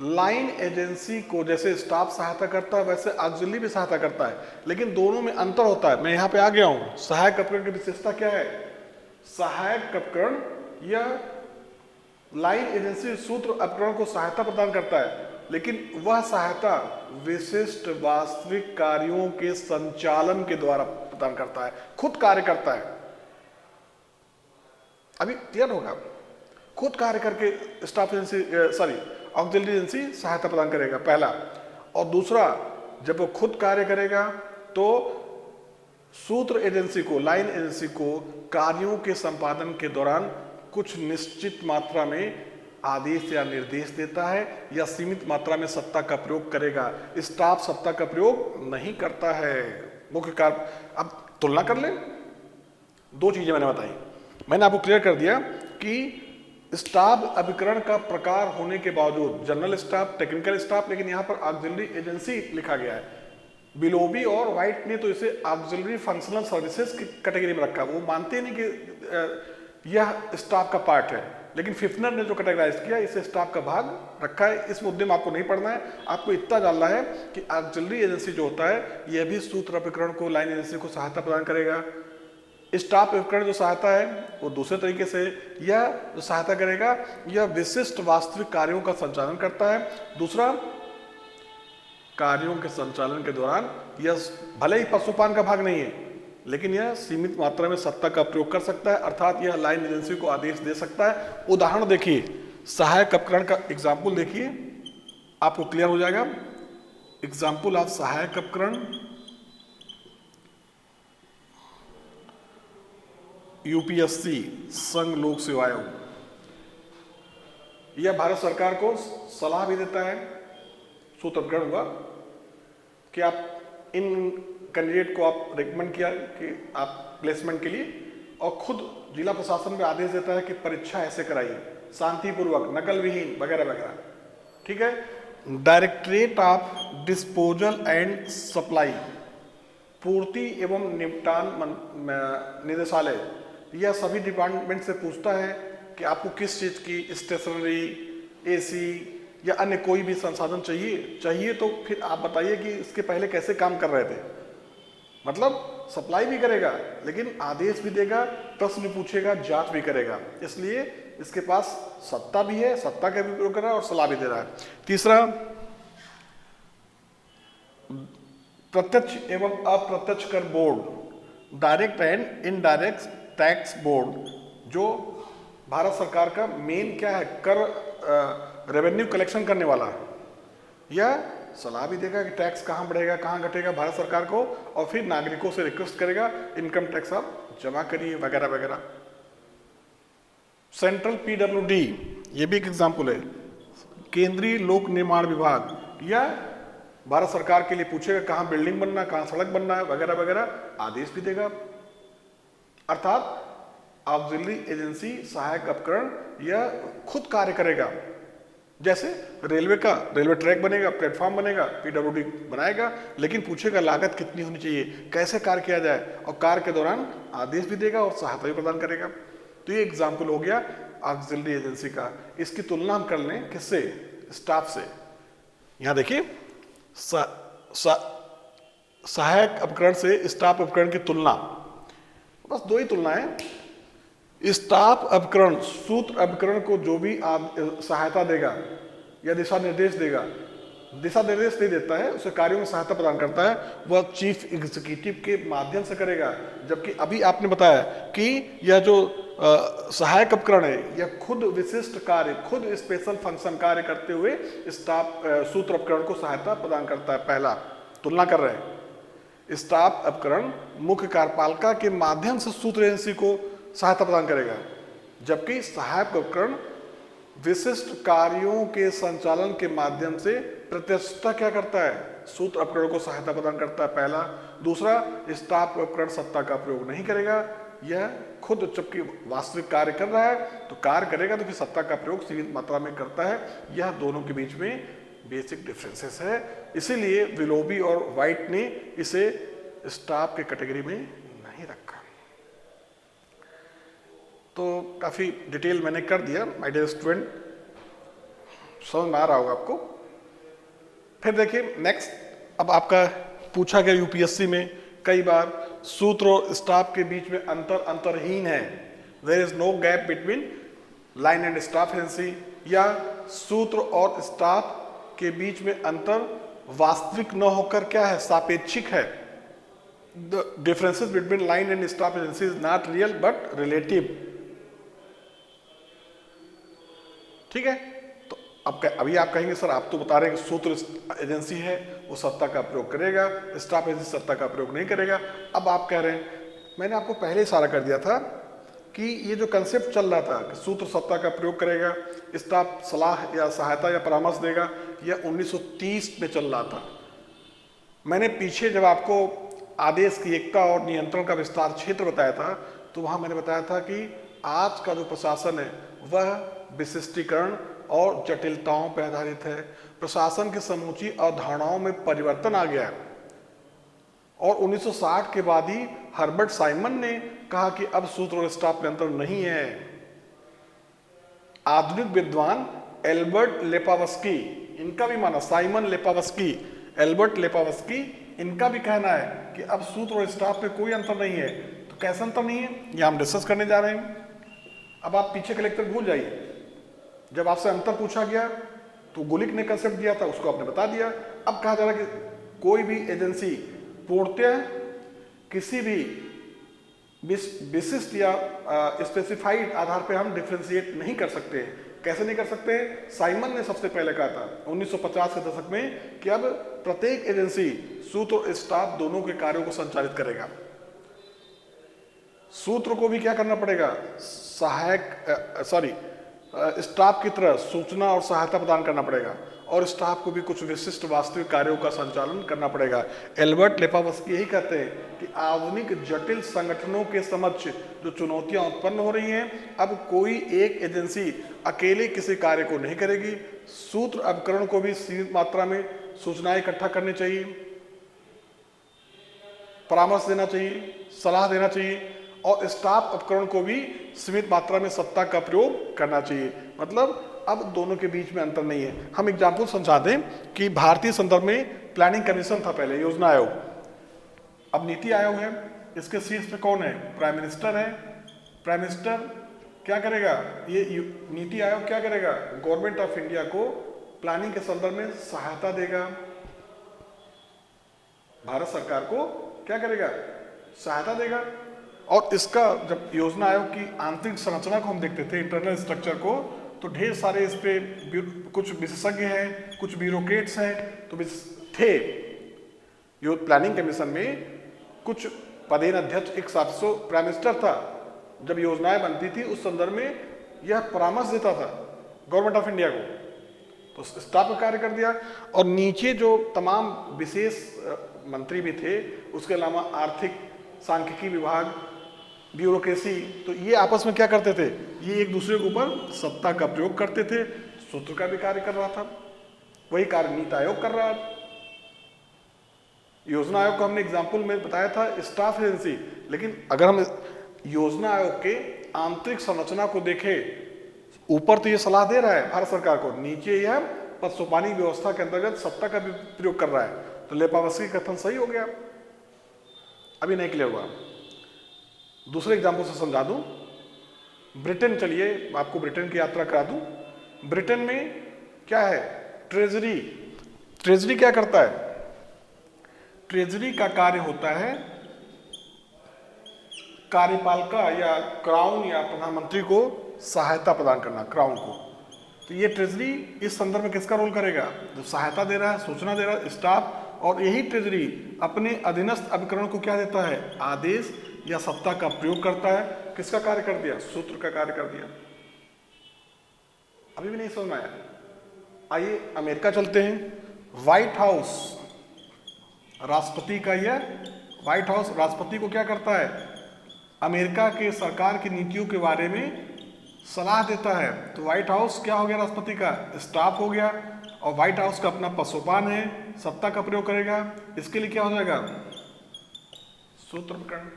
लाइन एजेंसी को जैसे स्टाफ सहायता करता है, वैसे ऑक्सिलरी भी सहायता करता है, लेकिन दोनों में अंतर होता है। मैं यहां पे आ गया हूं। सहायक उपकरण की विशेषता क्या है? सहायक उपकरण या लाइन एजेंसी सूत्र उपकरण को सहायता प्रदान करता है, लेकिन वह सहायता विशिष्ट वास्तविक कार्यों के संचालन के द्वारा प्रदान करता है, खुद कार्य करता है। अभी क्लियर होगा? खुद कार्य करके स्टाफ एजेंसी ऑक्सिलरी एजेंसी सहायता प्रदान करेगा, पहला। और दूसरा, जब वो खुद कार्य करेगा तो सूत्र एजेंसी को, लाइन एजेंसी को कार्यों के संपादन के दौरान कुछ निश्चित मात्रा में आदेश या निर्देश देता है, या सीमित मात्रा में सत्ता का प्रयोग करेगा। स्टाफ सत्ता का प्रयोग नहीं करता है। मुख्य कार्य, अब तुलना कर लें। 2 चीजें मैंने बताई। मैंने आपको क्लियर कर दिया कि स्टाफ उपकरण का प्रकार होने के बावजूद जनरल स्टाफ, टेक्निकल स्टाफ, लेकिन यहां पर ऑक्सिलरी एजेंसी लिखा गया है। बिलोबी और वाइट ने तो इसे ऑक्सिलरी फंक्शनल सर्विसेज की कैटेगरी में रखा। वो मानते नहीं कि यह स्टाफ का पार्ट है, लेकिन फिफ्नर ने जो कैटेगराइज किया, इसे स्टाफ का भाग रखा है। इस मुद्दे में आपको नहीं पढ़ना है, आपको इतना जानना है कि ऑक्सिलरी एजेंसी जो होता है, यह भी सूत्र उपकरण को, लाइन एजेंसी को सहायता प्रदान करेगा। स्टाफ उपकरण जो सहायता है वो दूसरे तरीके से, यह जो सहायता करेगा यह विशिष्ट वास्तविक कार्यों का संचालन करता है। दूसरा, कार्यों के संचालन के दौरान यह भले ही पशुपालन का भाग नहीं है, लेकिन यह सीमित मात्रा में सत्ता का प्रयोग कर सकता है, अर्थात यह लाइन एजेंसी को आदेश दे सकता है। उदाहरण देखिए, सहायक उपकरण का एग्जाम्पल देखिए, आपको क्लियर हो जाएगा। एग्जाम्पल ऑफ सहायक उपकरण, यूपीएससी संघ लोक सेवा आयोग, यह भारत सरकार को सलाह भी देता है, सूत्रग्रहण हुआ कि आप इन कैंडिडेट को आप रिकमेंड किया कि आप प्लेसमेंट के लिए, और खुद जिला प्रशासन में आदेश देता है कि परीक्षा ऐसे कराइए, शांतिपूर्वक, नकल विहीन, वगैरह वगैरह। ठीक है। Directorate of disposal and supply, पूर्ति एवं निपटान निदेशालय, यह सभी डिपार्टमेंट से पूछता है कि आपको किस चीज़ की स्टेशनरी, एसी या अन्य कोई भी संसाधन चाहिए तो फिर आप बताइए कि इसके पहले कैसे काम कर रहे थे। मतलब सप्लाई भी करेगा, लेकिन आदेश भी देगा, प्रश्न भी पूछेगा, जांच भी करेगा। इसलिए इसके पास सत्ता भी है, सत्ता का भी उपयोग कर रहा है और सलाह भी दे रहा है। तीसरा, प्रत्यक्ष एवं अप्रत्यक्ष कर board, direct and indirect tax board, जो भारत सरकार का मेन क्या है, कर रेवेन्यू कलेक्शन करने वाला है। यह सलाह भी देगा कि टैक्स कहाँ बढ़ेगा, कहाँ घटेगा भारत सरकार को, और फिर नागरिकों से रिक्वेस्ट करेगा इनकम टैक्स आप जमा करिए, वगैरह वगैरह। सेंट्रल पीडब्ल्यूडी, ये भी एक एग्जाम्पल है, केंद्रीय लोक निर्माण विभाग, यह भारत सरकार के लिए पूछेगा कहाँ बिल्डिंग बनना, कहाँ सड़क बनना है, वगैरह वगैरह, आदेश भी देगा। अर्थात ऑक्सिलरी एजेंसी, सहायक उपकरण, यह खुद कार्य करेगा। जैसे रेलवे ट्रैक बनेगा, प्लेटफॉर्म बनेगा, पीडब्ल्यूडी बनाएगा, लेकिन पूछेगा लागत कितनी होनी चाहिए, कैसे कार्य किया जाए, और कार्य के दौरान आदेश भी देगा और सहायता भी प्रदान करेगा। तो ये एग्जाम्पल हो गया ऑक्सिलरी एजेंसी का। इसकी तुलना हम कर लें किससे, स्टाफ से। यहाँ देखिए, सहायक उपकरण से स्टाफ उपकरण की तुलना, बस दो ही तुलना है। स्टाफ उपकरण सूत्र उपकरण को जो भी सहायता देगा या दिशा निर्देश देगा, दिशा निर्देश नहीं देता है, उसे कार्यों में सहायता प्रदान करता है, वह चीफ एग्जीक्यूटिव के माध्यम से करेगा। जबकि अभी आपने बताया कि यह जो सहायक उपकरण है, यह खुद विशिष्ट कार्य, खुद स्पेशल फंक्शन कार्य करते हुए स्टाफ सूत्र उपकरण को सहायता प्रदान करता है। पहला तुलना कर रहे हैं, स्टाफ उपकरण मुख्य कार्यपालिका के माध्यम से सूत्र एजेंसी को सहायता प्रदान करेगा, जबकि सहायक उपकरण विशिष्ट कार्यों के संचालन के माध्यम से प्रत्यक्षता क्या करता है, सूत्र उपकरण को सहायता प्रदान करता है। पहला। दूसरा, स्टाफ उपकरण सत्ता का प्रयोग नहीं करेगा, यह खुद जबकि वास्तविक कार्य कर रहा है तो कार्य करेगा, तो फिर सत्ता का प्रयोग सीमित मात्रा में करता है। यह दोनों के बीच में बेसिक डिफरेंसेस है, इसीलिए विलोबी और वाइट ने इसे स्टाफ के कैटेगरी में नहीं रखा। तो काफ़ी डिटेल मैंने कर दिया माय डियर स्टूडेंट, समझ में आ रहा होगा आपको। फिर देखिए नेक्स्ट, अब आपका पूछा गया यूपीएससी में कई बार, सूत्र और स्टाफ के बीच में अंतरहीन है, there is no gap between line and staff agency, या सूत्र और स्टाफ के बीच में अंतर वास्तविक न होकर क्या है, सापेक्षिक है। The differences between line and staff agency is not real but relative. ठीक है। तो अब अभी आप कहेंगे सर आप तो बता रहे हैं कि सूत्र एजेंसी है वो सत्ता का प्रयोग करेगा, स्टाफ एजेंसी सत्ता का प्रयोग नहीं करेगा। अब आप कह रहे हैं, मैंने आपको पहले इशारा कर दिया था कि ये जो कंसेप्ट चल रहा था कि सूत्र सत्ता का प्रयोग करेगा, स्टाफ सलाह या सहायता या परामर्श देगा, यह 1930 में चल रहा था। मैंने पीछे जब आपको आदेश की एकता और नियंत्रण का विस्तार क्षेत्र बताया था, तो वहाँ मैंने बताया था कि आज का जो प्रशासन है वह विशिष्टीकरण और जटिलताओं पर आधारित है। प्रशासन की समूची अवधारणाओं में परिवर्तन आ गया है, और 1960 के बाद ही हर्बर्ट साइमन ने कहा कि अब सूत्र और स्टाफ में अंतर नहीं है। आधुनिक विद्वान एल्बर्ट लेपावस्की, इनका भी माना, साइमन लेपावस्की, एल्बर्ट लेपावस्की, इनका भी कहना है कि अब सूत्र और स्टाफ में कोई अंतर नहीं है। तो कैसा अंतर नहीं है, ये हम डिस्कस करने जा रहे हैं। अब आप पीछे के लेक्चर भूल जाइए, जब आपसे अंतर पूछा गया तो गुलिक ने कंसेप्ट दिया था, उसको आपने बता दिया। अब कहा जा रहा है कि कोई भी एजेंसी पूर्णतः किसी भी विशिष्ट या स्पेसिफाइड आधार पर हम डिफ्रेंशिएट नहीं कर सकते। कैसे नहीं कर सकते? साइमन ने सबसे पहले कहा था 1950 के दशक में कि अब प्रत्येक एजेंसी सूत्र और स्टाफ दोनों के कार्यों को संचालित करेगा। सूत्र को भी क्या करना पड़ेगा, सहायक स्टाफ की तरह सूचना और सहायता प्रदान करना पड़ेगा, और स्टाफ को भी कुछ विशिष्ट वास्तविक कार्यों का संचालन करना पड़ेगा। एल्बर्ट लेपावस्की यही कहते हैं कि आधुनिक जटिल संगठनों के समक्ष जो चुनौतियां उत्पन्न हो रही हैं, अब कोई एक एजेंसी अकेले किसी कार्य को नहीं करेगी। सूत्र उपकरण को भी सीमित मात्रा में सूचनाएं इकट्ठा करनी चाहिए, परामर्श देना चाहिए, सलाह देना चाहिए, और स्टाफ उपकरण को भी सीमित मात्रा में सत्ता का प्रयोग करना चाहिए। मतलब अब दोनों के बीच में अंतर नहीं है। हम एग्जाम्पल समझा दें कि भारतीय संदर्भ में प्लानिंग कमीशन था पहले, योजना आयोग, अब नीति आयोग है। इसके शीर्ष पे कौन है, प्राइम मिनिस्टर है। प्राइम मिनिस्टर क्या करेगा, ये नीति आयोग क्या करेगा, गवर्नमेंट ऑफ इंडिया को प्लानिंग के संदर्भ में सहायता देगा, भारत सरकार को क्या करेगा, सहायता देगा। और इसका जब योजना आयोग की आंतरिक संरचना को हम देखते थे, इंटरनल स्ट्रक्चर को, तो ढेर सारे इस पे कुछ विशेषज्ञ हैं, कुछ ब्यूरोक्रेट्स हैं, तो थे। यो प्लानिंग कमीशन में कुछ पदेन अध्यक्ष, एक 700 प्राइम मिनिस्टर था। जब योजनाएं बनती थी उस संदर्भ में यह परामर्श देता था गवर्नमेंट ऑफ इंडिया को, तो स्टाफ का कार्य कर दिया। और नीचे जो तमाम विशेष मंत्री भी थे, उसके अलावा आर्थिक, सांख्यिकी विभाग, ब्यूरोक्रेसी, तो ये आपस में क्या करते थे, ये एक दूसरे के ऊपर सत्ता का प्रयोग करते थे। सूत्र का भी कार्य कर रहा था, वही कार्य नीति आयोग कर रहा है। योजना आयोग को हमने एग्जाम्पल में बताया था स्टाफ एजेंसी, लेकिन अगर हम योजना आयोग के आंतरिक संरचना को देखें, ऊपर तो ये सलाह दे रहा है भारत सरकार को, नीचे यह पदसोपानी व्यवस्था के अंतर्गत सत्ता का भी प्रयोग कर रहा है। तो लेपावस्की कथन सही हो गया, अभी नहीं क्लियर हुआ। दूसरे एग्जाम्पल से समझा दूं। ब्रिटेन, चलिए आपको ब्रिटेन की यात्रा करा दूं। ब्रिटेन में क्या है, ट्रेजरी। ट्रेजरी क्या करता है, ट्रेजरी का कार्य होता है कार्यपालिका या क्राउन या प्रधानमंत्री को सहायता प्रदान करना, क्राउन को। तो ये ट्रेजरी इस संदर्भ में किसका रोल करेगा, जो सहायता दे रहा है, सूचना दे रहा है, स्टाफ। और यही ट्रेजरी अपने अधीनस्थ अभिकरण को क्या देता है, आदेश या सत्ता का प्रयोग करता है। किसका कार्य कर दिया, सूत्र का कार्य कर दिया। अभी भी नहीं समझ में आया, आइए अमेरिका चलते हैं। व्हाइट हाउस, राष्ट्रपति का यह व्हाइट हाउस राष्ट्रपति को क्या करता है, अमेरिका के सरकार की नीतियों के बारे में सलाह देता है। तो व्हाइट हाउस क्या हो गया, राष्ट्रपति का स्टाफ हो गया, और व्हाइट हाउस का अपना पदसोपान है, सत्ता का प्रयोग करेगा। इसके लिए क्या हो जाएगा, सूत्र उपकरण।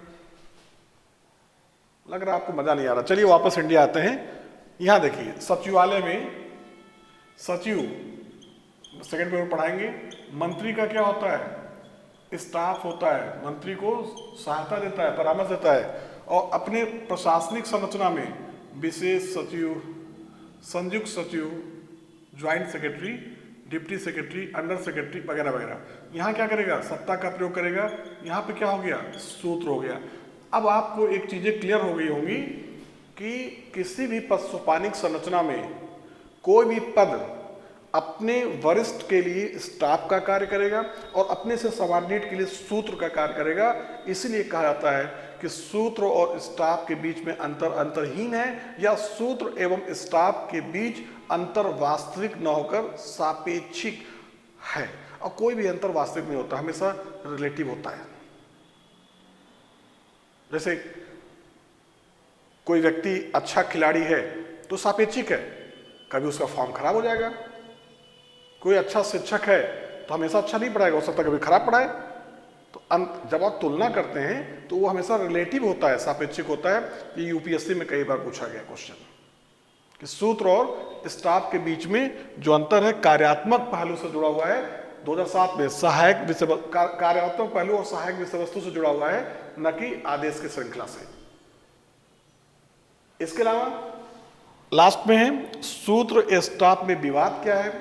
लग रहा है आपको मजा नहीं आ रहा, चलिए वापस इंडिया आते हैं। यहां देखिए सचिवालय में सचिव, सेकंड पेपर पढ़ाएंगे। मंत्री का क्या होता है, स्टाफ होता है, मंत्री को सहायता देता है, परामर्श देता है। और अपने प्रशासनिक संरचना में विशेष सचिव, संयुक्त सचिव, joint secretary, deputy secretary, under secretary वगैरह वगैरह, यहाँ क्या करेगा, सत्ता का प्रयोग करेगा। यहाँ पे क्या हो गया, सूत्र हो गया। अब आपको एक चीजें क्लियर हो गई होंगी कि किसी भी पदसोपानिक संरचना में कोई भी पद अपने वरिष्ठ के लिए स्टाफ का कार्य करेगा और अपने से सबऑर्डिनेट के लिए सूत्र का कार्य करेगा। इसीलिए कहा जाता है कि सूत्र और स्टाफ के बीच में अंतर अंतरहीन है, या सूत्र एवं स्टाफ के बीच अंतर वास्तविक न होकर सापेक्षिक है। और कोई भी अंतर वास्तविक नहीं होता, हमेशा रिलेटिव होता है। जैसे कोई व्यक्ति अच्छा खिलाड़ी है तो सापेक्षिक है, कभी उसका फॉर्म खराब हो जाएगा। कोई अच्छा शिक्षक है तो हमेशा अच्छा नहीं पढ़ाएगा, हो सकता है कभी खराब पढ़ाए। तो जब आप तुलना करते हैं तो वो हमेशा रिलेटिव होता है, सापेक्षिक होता है। ये यूपीएससी में कई बार पूछा गया क्वेश्चन कि सूत्र और स्टाफ के बीच में जो अंतर है कार्यात्मक पहलू से जुड़ा हुआ है। 2007 में सहायक विषय कार्यात्मक पहलू और सहायक विषय वस्तु से जुड़ा हुआ है, न कि आदेश की श्रृंखला से। इसके अलावा लास्ट में है सूत्र स्टाफ में विवाद क्या है,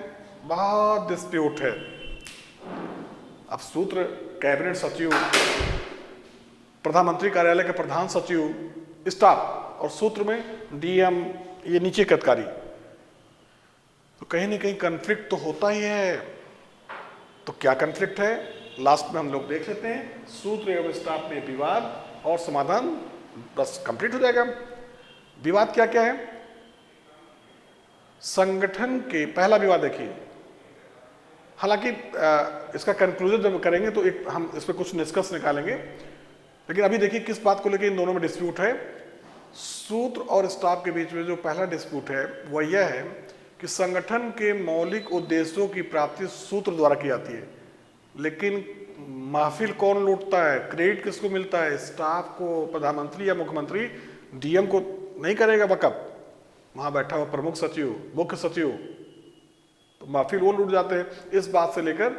बहुत डिस्प्यूट है। अब सूत्र कैबिनेट सचिव, प्रधानमंत्री कार्यालय के प्रधान सचिव, स्टाफ, और सूत्र में डीएम, ये नीचे के अधिकारी। तो कहीं ना कहीं कन्फ्लिक्ट तो होता ही है। तो क्या कन्फ्लिक्ट है, लास्ट में हम लोग देख लेते हैं। सूत्र एवं स्टाफ में विवाद और समाधान बस कंप्लीट हो जाएगा। विवाद क्या क्या है? संगठन के पहला विवाद देखिए, हालांकि इसका कंक्लूजन जब करेंगे तो एक हम इस पर कुछ निष्कर्ष निकालेंगे, लेकिन अभी देखिए किस बात को लेकर इन दोनों में डिस्प्यूट है। सूत्र और स्टाफ के बीच में जो पहला डिस्प्यूट है वह यह है कि संगठन के मौलिक उद्देश्यों की प्राप्ति सूत्र द्वारा की जाती है, लेकिन महफिल कौन लूटता है, क्रेडिट किसको मिलता है? स्टाफ को, प्रधानमंत्री या मुख्यमंत्री डीएम को नहीं करेगा वकफ, वहां बैठा हुआ प्रमुख सचिव, मुख्य सचिव, तो महफिल वो लूट जाते हैं। इस बात से लेकर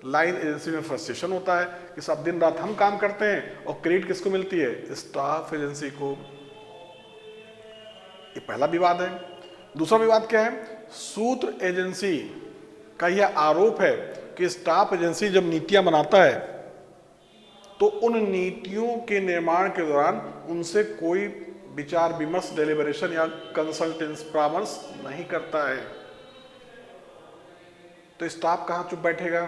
लाइन एजेंसी में फ्रस्ट्रेशन होता है कि सब दिन रात हम काम करते हैं और क्रेडिट किसको मिलती है? स्टाफ एजेंसी को। ये पहला विवाद है। दूसरा विवाद क्या है? सूत्र एजेंसी का यह आरोप है कि स्टाफ एजेंसी जब नीतियां बनाता है तो उन नीतियों के निर्माण के दौरान उनसे कोई विचार विमर्श, डेलिबरेशन या कंसल्टेंस, परामर्श नहीं करता है। तो स्टाफ कहां चुप बैठेगा?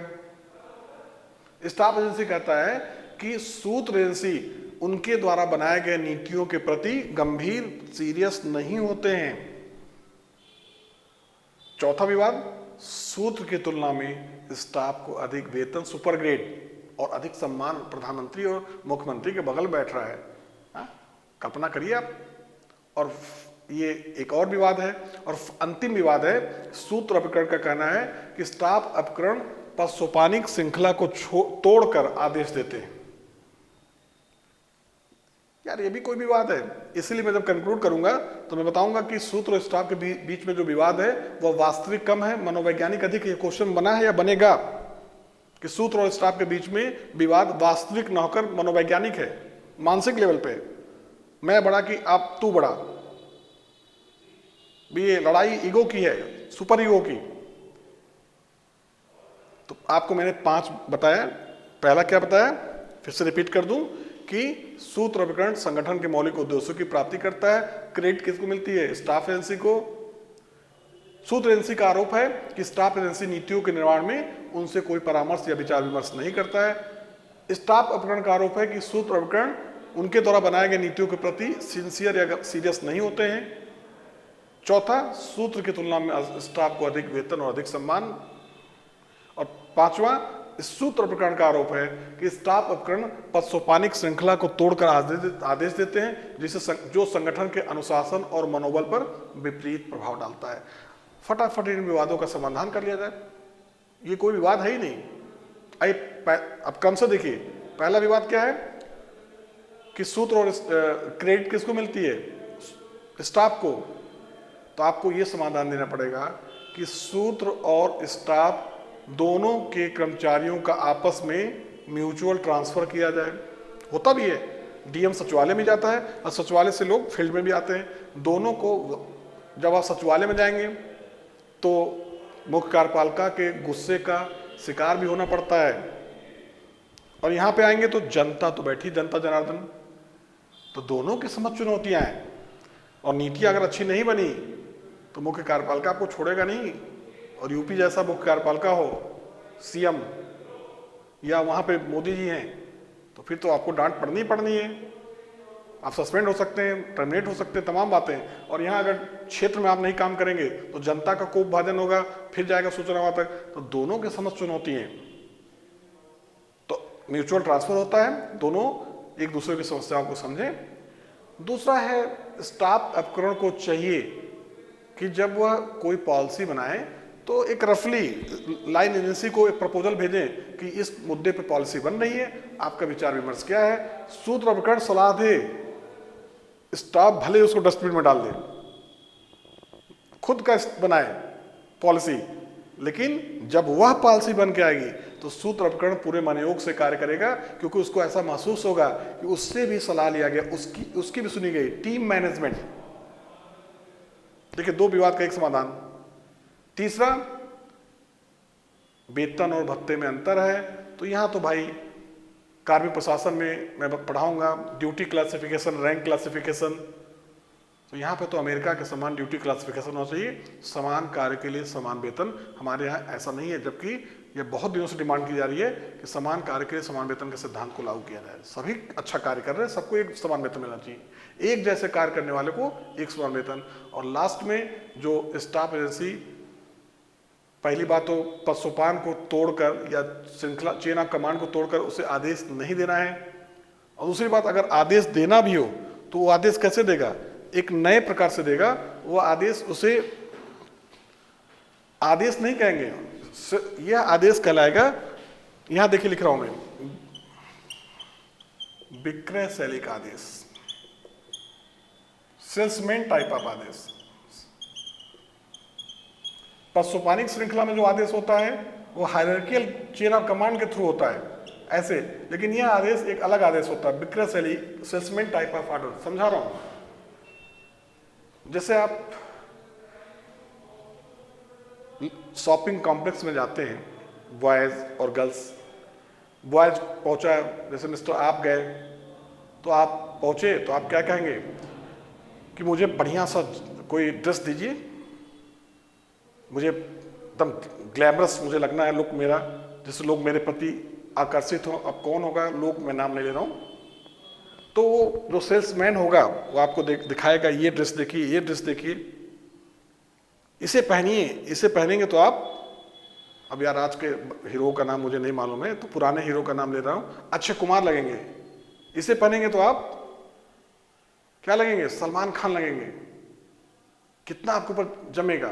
स्टाफ एजेंसी कहता है कि सूत्र एजेंसी उनके द्वारा बनाए गए नीतियों के प्रति गंभीर, सीरियस नहीं होते हैं। चौथा विवाद, सूत्र की तुलना में स्टाफ को अधिक वेतन, सुपर ग्रेड और अधिक सम्मान प्रधानमंत्री और मुख्यमंत्री के बगल बैठ रहा है। कल्पना करिए आप। और ये एक और विवाद है। और अंतिम विवाद है, सूत्र अपकरण का कहना है कि स्टाफ अपकरण पर सोपानिक श्रृंखला को तोड़कर आदेश देते हैं। यार ये भी कोई विवाद है। इसलिए मैं जब कंक्लूड करूंगा तो मैं बताऊंगा कि सूत्र और स्टाफ के बीच में जो विवाद है वह वास्तविक कम है, मनोवैज्ञानिक अधिक। ये क्वेश्चन बना है या बनेगा कि सूत्र और स्टाफ के बीच में विवाद वास्तविक न होकर मनोवैज्ञानिक है, मानसिक लेवल पे। मैं बड़ा कि आप तू बड़ा, भी ये लड़ाई ईगो की है, सुपर ईगो की। तो आपको मैंने 5 बताया। पहला क्या बताया, फिर से रिपीट कर दूं कि सूत्र अपकरण संगठन के मौलिक उद्देश्यों की प्राप्ति करता है। क्रेडिट किसको मिलती है? स्टाफ एजेंसी को। सूत्र एजेंसी का आरोप है कि स्टाफ एजेंसी नीतियों के निर्माण में उनसे कोई परामर्श या विचार विमर्श नहीं करता है। स्टाफ अपकरण का आरोप है कि सूत्र अपकरण उनके द्वारा बनाए गए नीतियों के प्रति सिंसियर या सीरियस नहीं होते हैं। चौथा, सूत्र की तुलना में स्टाफ को अधिक वेतन और अधिक सम्मान। और पांचवा, इस सूत्र प्रकरण का आरोप है कि स्टाफ उपकरण पर सोपानिक श्रृंखला को तोड़कर आदेश देते हैं, जिससे जो संगठन के अनुशासन और मनोबल पर विपरीत प्रभाव डालता है। फटाफट इन विवादों का समाधान कर लिया जाए। ये कोई विवाद है ही नहीं। अब कम से देखिए, पहला विवाद क्या है कि सूत्र और क्रेडिट किसको मिलती है? स्टाफ को। तो आपको यह समाधान देना पड़ेगा कि सूत्र और स्टाफ दोनों के कर्मचारियों का आपस में म्यूचुअल ट्रांसफर किया जाए। होता भी है, डीएम सचिवालय में जाता है और सचिवालय से लोग फील्ड में भी आते हैं। दोनों को, जब आप सचिवालय में जाएंगे तो मुख्य कार्यपालिका के गुस्से का शिकार भी होना पड़ता है, और यहाँ पे आएंगे तो जनता तो बैठी, जनता जनार्दन। तो दोनों की समझ चुनौतियां हैं, और नीति अगर अच्छी नहीं बनी तो मुख्य कार्यपालिका आपको छोड़ेगा नहीं। और यूपी जैसा मुख्य कार्यपालिका हो, सीएम या वहाँ पे मोदी जी हैं, तो फिर तो आपको डांट पड़नी पड़नी है। आप सस्पेंड हो सकते हैं, टर्मिनेट हो सकते हैं, तमाम बातें। और यहाँ अगर क्षेत्र में आप नहीं काम करेंगे तो जनता का कोप भाजन होगा, फिर जाएगा सूचना वहाँ तक। तो दोनों के समझ चुनौती है। तो म्यूचुअल ट्रांसफर होता है, दोनों एक दूसरे की समस्याओं को समझें। दूसरा है, स्टाफ उपकरण को चाहिए कि जब वह कोई पॉलिसी बनाए तो एक रफली लाइन एजेंसी को एक प्रपोजल भेजें कि इस मुद्दे पर पॉलिसी बन रही है, आपका विचार विमर्श क्या है। सूत्र उपकरण सलाह दे, स्टाफ भले उसको डस्टबिन में डाल दे, खुद का बनाए पॉलिसी, लेकिन जब वह पॉलिसी बन के आएगी तो सूत्र उपकरण पूरे मनोयोग से कार्य करेगा, क्योंकि उसको ऐसा महसूस होगा कि उससे भी सलाह लिया गया, उसकी भी सुनी गई। Team management. देखिए, 2 विवाद का एक समाधान। तीसरा, वेतन और भत्ते में अंतर है। तो यहां तो भाई कार्मिक प्रशासन में मैं पढ़ाऊंगा ड्यूटी क्लासिफिकेशन, रैंक क्लासिफिकेशन, तो यहाँ पे तो अमेरिका के समान ड्यूटी क्लासिफिकेशन होना चाहिए, समान कार्य के लिए समान वेतन। हमारे यहाँ ऐसा नहीं है, जबकि ये बहुत दिनों से डिमांड की जा रही है कि समान कार्य के लिए समान वेतन के सिद्धांत को लागू किया जाए। सभी अच्छा कार्य कर रहे हैं, सबको एक समान वेतन मिलना चाहिए, एक जैसे कार्य करने वाले को एक समान वेतन। और लास्ट में जो स्टाफ एजेंसी, पहली बात तो पदसोपान को तोड़कर या श्रृंखला चेन ऑफ कमांड को तोड़कर उसे आदेश नहीं देना है। और दूसरी बात, अगर आदेश देना भी हो तो वो आदेश कैसे देगा, एक नए प्रकार से देगा। वो आदेश, उसे आदेश नहीं कहेंगे, यह आदेश कहलाएगा, यहां देखिए लिख रहा हूं मैं, विक्रय शैली का आदेश, सेल्समैन टाइप ऑफ आदेश। पशुपानिक श्रृंखला में जो आदेश होता है वो हायरार्कियल चेन ऑफ कमांड के थ्रू होता है ऐसे, लेकिन यह आदेश एक अलग आदेश होता है, विक्रय शैली, सेल्समैन टाइप ऑफ ऑर्डर। समझा रहा हूं, जैसे आप शॉपिंग कॉम्प्लेक्स में जाते हैं, बॉयज और गर्ल्स, बॉयज पहुंचा, जैसे मिस्टर आप गए तो आप पहुंचे तो आप क्या कहेंगे कि मुझे बढ़िया सा कोई ड्रेस दीजिए, मुझे एकदम ग्लैमरस मुझे लगना है लुक मेरा, जिससे लोग मेरे प्रति आकर्षित हो। अब कौन होगा, लोग, मैं नाम नहीं ले रहा हूँ। तो वो जो सेल्समैन होगा वो आपको दिखाएगा, ये ड्रेस देखिए, ये ड्रेस देखिए, इसे पहनिए, इसे पहनेंगे तो आप, अब यार आज के हीरो का नाम मुझे नहीं मालूम है तो पुराने हीरो का नाम ले रहा हूँ, अक्षय कुमार लगेंगे। इसे पहनेंगे तो आप क्या लगेंगे, सलमान खान लगेंगे। कितना आपके ऊपर जमेगा,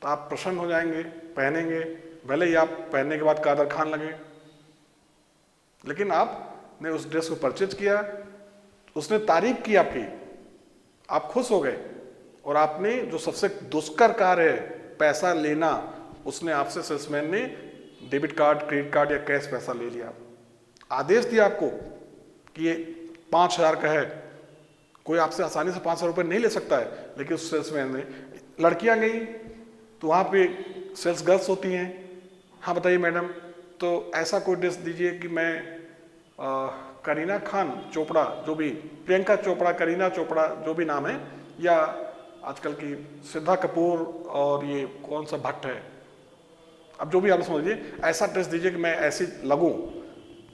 तो आप प्रसन्न हो जाएंगे, पहनेंगे, भले ही आप पहनने के बाद कादर खान लगे, लेकिन आपने उस ड्रेस को परचेज किया, उसने तारीफ की आपकी, आप खुश हो गए, और आपने जो सबसे दुष्कर कार्य है पैसा लेना, उसने आपसे, सेल्समैन ने डेबिट कार्ड, क्रेडिट कार्ड या कैश पैसा ले लिया। आदेश दिया आपको कि ये 5,000 का है, कोई आपसे आसानी से 500 रुपये नहीं ले सकता है, लेकिन उस सेल्समैन ने, लड़कियां गई तो वहाँ पे सेल्स गर्ल्स होती हैं, हाँ बताइए मैडम, तो ऐसा कोई ड्रेस दीजिए कि मैं करीना खान चोपड़ा, जो भी प्रियंका चोपड़ा, करीना चोपड़ा, जो भी नाम है, या आजकल की श्रद्धा कपूर और ये कौन सा भट्ट है, अब जो भी आप समझिए, ऐसा ड्रेस दीजिए कि मैं ऐसी लगूं।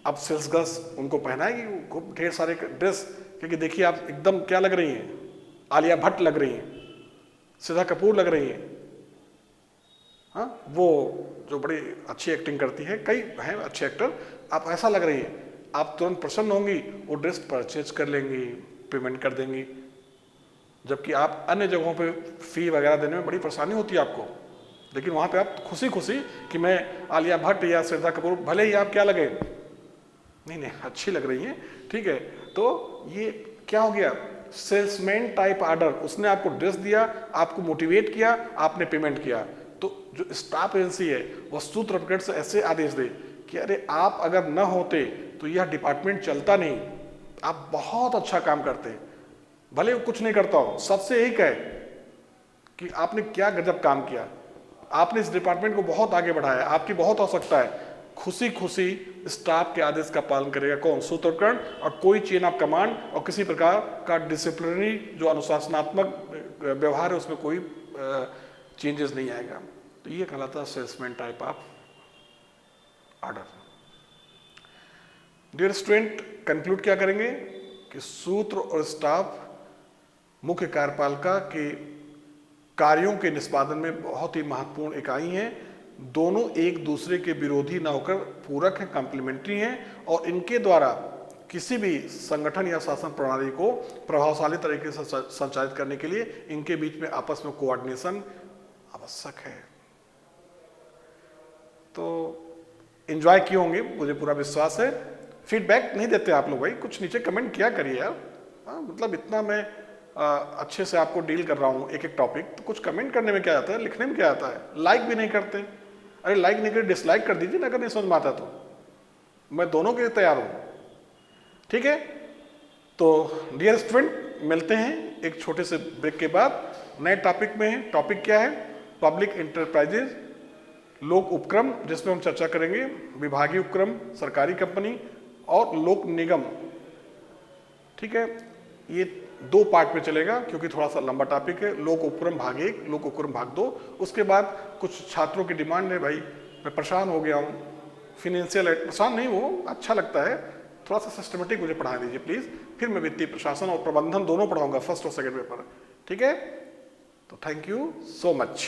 अब सेल्स गर्ल्स उनको पहनाएगी खूब ढेर सारे ड्रेस, क्योंकि देखिए आप एकदम क्या लग रही हैं, आलिया भट्ट लग रही हैं, श्रद्धा कपूर लग रही हैं, हाँ, वो जो बड़ी अच्छी एक्टिंग करती है, कई हैं अच्छे एक्टर, आप ऐसा लग रही हैं, आप तुरंत प्रसन्न होंगी, वो ड्रेस परचेज कर लेंगी, पेमेंट कर देंगी। जबकि आप अन्य जगहों पे फी वगैरह देने में बड़ी परेशानी होती है आपको, लेकिन वहाँ पे आप खुशी खुशी कि मैं आलिया भट्ट या श्रद्धा कपूर, भले ही आप क्या लगे, नहीं अच्छी लग रही हैं, ठीक है। तो ये क्या हो गया, सेल्समैन टाइप ऑर्डर, उसने आपको ड्रेस दिया, आपको मोटिवेट किया, आपने पेमेंट किया। तो जो स्टाफ एजेंसी है वो सूत्र प्रकट से ऐसे आदेश दे कि अरे आप अगर न होते तो यह डिपार्टमेंट चलता नहीं, आप बहुत अच्छा काम करते, भले वो कुछ नहीं करता हो, सबसे यही कहे कि आपने क्या गजब काम किया, आपने इस डिपार्टमेंट को बहुत आगे बढ़ाया, आपकी बहुत आवश्यकता है। खुशी खुशी स्टाफ के आदेश का पालन करेगा कौन, सूत्रकरण, और कोई चेन ऑफ कमांड और किसी प्रकार का डिसिप्लिनरी जो अनुशासनात्मक व्यवहार है उसमें कोई चेंजेस नहीं आएगा। तो ये कहलाता है salesman type of order. Dear student, conclude क्या करेंगे कि सूत्र और स्टाफ मुख्य कार्यपालिका के कार्यों के निष्पादन में बहुत ही महत्वपूर्ण इकाई हैं। दोनों एक दूसरे के विरोधी न होकर पूरक हैं, कॉम्प्लीमेंट्री हैं, और इनके द्वारा किसी भी संगठन या शासन प्रणाली को प्रभावशाली तरीके से संचालित करने के लिए इनके बीच में आपस में कोऑर्डिनेशन आवश्यक है। तो एंजॉय किए होंगे, मुझे पूरा विश्वास है। फीडबैक नहीं देते आप लोग भाई, कुछ नीचे कमेंट किया करिए यार। मतलब इतना मैं अच्छे से आपको डील कर रहा हूँ एक एक टॉपिक, तो कुछ कमेंट करने में क्या आता है, लिखने में क्या आता है। लाइक भी नहीं करते, अरे लाइक नहीं कर, डिसलाइक कर दीजिए ना, अगर नहीं समझ में आता तो मैं दोनों के लिए तैयार हूँ, ठीक है। तो डियर स्टूडेंट, मिलते हैं एक छोटे से ब्रेक के बाद नए टॉपिक में। टॉपिक क्या है, पब्लिक इंटरप्राइजेज, लोक उपक्रम, जिसमें हम चर्चा करेंगे विभागीय उपक्रम, सरकारी कंपनी और लोक निगम, ठीक है। ये 2 पार्ट में चलेगा क्योंकि थोड़ा सा लंबा टॉपिक है। लोक उपक्रम भाग 1, लोक उपक्रम भाग 2। उसके बाद कुछ छात्रों की डिमांड है, भाई मैं परेशान हो गया हूँ फिनेंशियल एड, परेशान नहीं हूँ, अच्छा लगता है, थोड़ा सा सिस्टमेटिक मुझे पढ़ा दीजिए प्लीज़। फिर मैं वित्तीय प्रशासन और प्रबंधन दोनों पढ़ाऊंगा, फर्स्ट और सेकंड पेपर, ठीक है। तो थैंक यू सो मच।